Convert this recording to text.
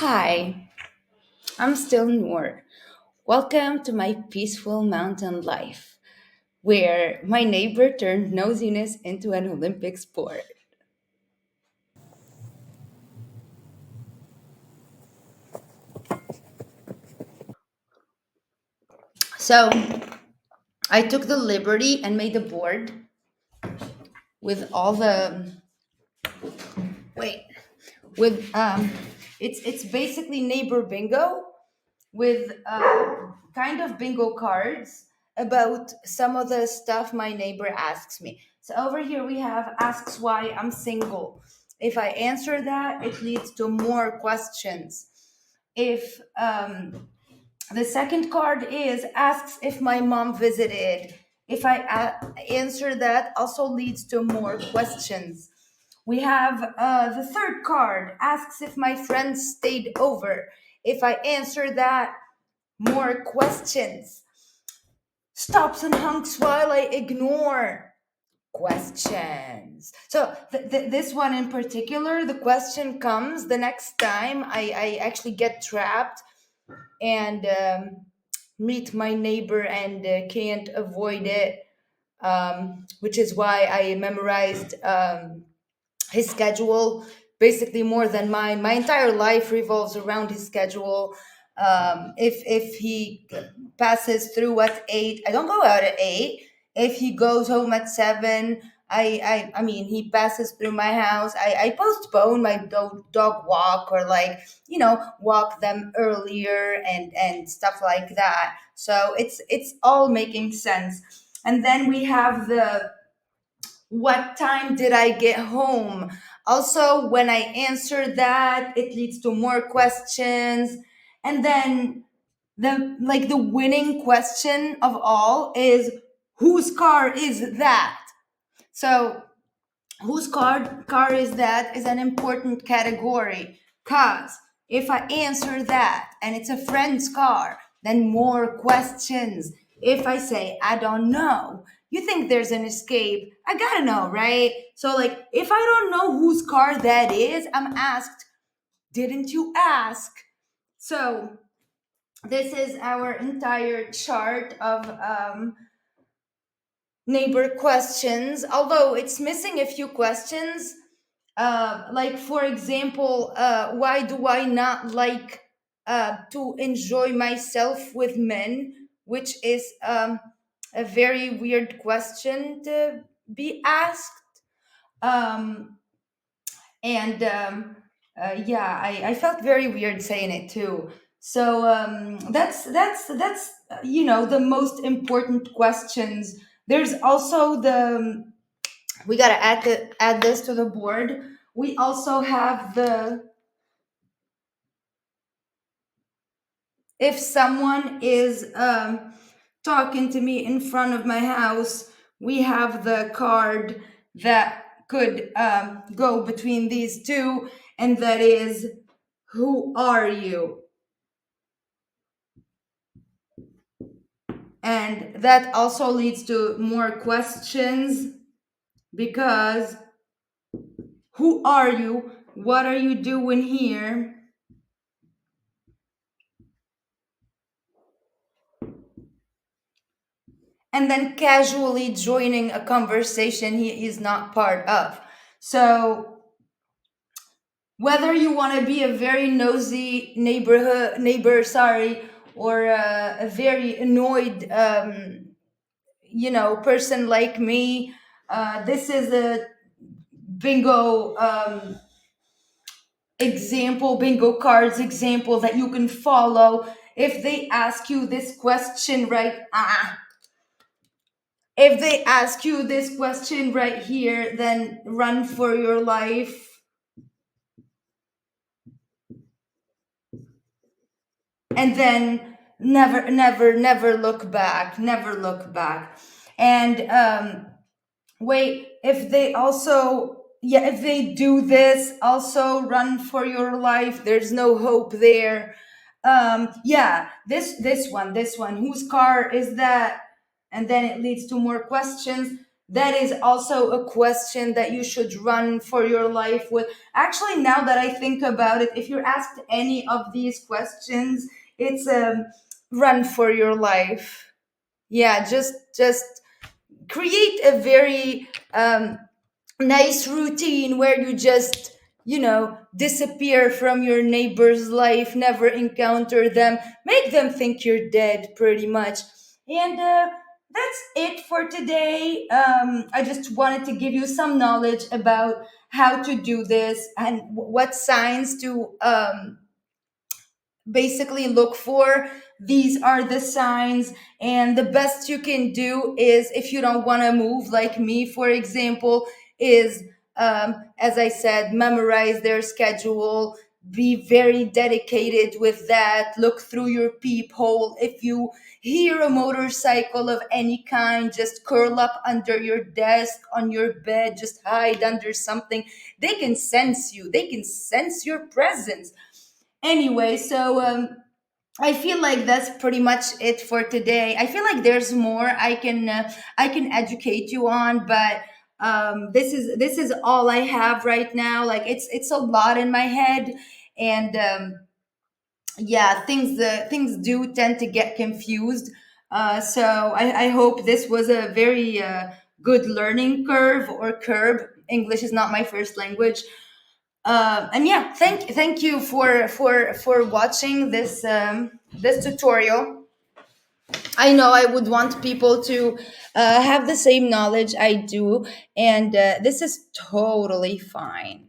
Hi, I'm still Noor. Welcome to my peaceful mountain life, where my neighbor turned nosiness into an Olympic sport. So I took the liberty and made a board with all the wait with it's basically neighbor bingo with kind of bingo cards about some of the stuff my neighbor asks me. So over here we have asks why I'm single. If I answer that, it leads to more questions. If the second card is asks if my mom visited. If I answer that, also leads to more questions. We have the third card asks if my friends stayed over. If I answer that, more questions. Stops and honks while I ignore questions. So this one in particular, the question comes the next time I actually get trapped and meet my neighbor and can't avoid it, which is why I memorized his schedule basically more than mine. My entire life revolves around his schedule. If he passes through at 8, I don't go out at 8. If he goes home at 7, I mean he passes through my house. I postpone my dog walk, or like, walk them earlier and stuff like that. So it's all making sense. And then we have the what time did I get home? Also, when I answer that, it leads to more questions. And then the winning question of all is, whose car is that? So whose car is that is an important category, cause if I answer that and it's a friend's car, then more questions. If I say I don't know, you think there's an escape, I gotta know, right? So like, if I don't know whose car that is, I'm asked, didn't you ask? So this is our entire chart of neighbor questions, although it's missing a few questions. Like, for example, why do I not like to enjoy myself with men? Which is a very weird question to be asked. Um, and Yeah, I felt very weird saying it too. So that's the most important questions. There's also the we gotta add this to the board. We also have the if someone is talking to me in front of my house, we have the card that could go between these two, and that is, who are you? And that also leads to more questions, because who are you? What are you doing here? And then casually joining a conversation he is not part of. So whether you want to be a very nosy neighbor, sorry, or a very annoyed person like me, this is a bingo bingo cards example that you can follow. If they ask you this question if they ask you this question right here, then run for your life, and then never look back, never look back. And wait, if they also, yeah, if they do this, also run for your life, there's no hope there. Yeah, this one, whose car is that? And then it leads to more questions. That is also a question that you should run for your life with. Actually, now that I think about it, if you're asked any of these questions, it's run for your life. Yeah, just create a very nice routine where you just, disappear from your neighbor's life, never encounter them, make them think you're dead, pretty much. And that's it for today. I just wanted to give you some knowledge about how to do this and what signs to basically look for. These are the signs, and the best you can do is, if you don't want to move like me, for example, is as I said, memorize their schedule, be very dedicated with that, look through your peephole. If you hear a motorcycle of any kind, just curl up under your desk, on your bed, just hide under something. They can sense you, they can sense your presence. Anyway, so I feel like that's pretty much it for today. I feel like there's more I can educate you on, but this is all I have right now. Like, it's a lot in my head, and yeah, things do tend to get confused. So I hope this was a very good learning curve, or curb. English is not my first language. And yeah, thank you for watching this tutorial. I know I would want people to have the same knowledge I do, and this is totally fine.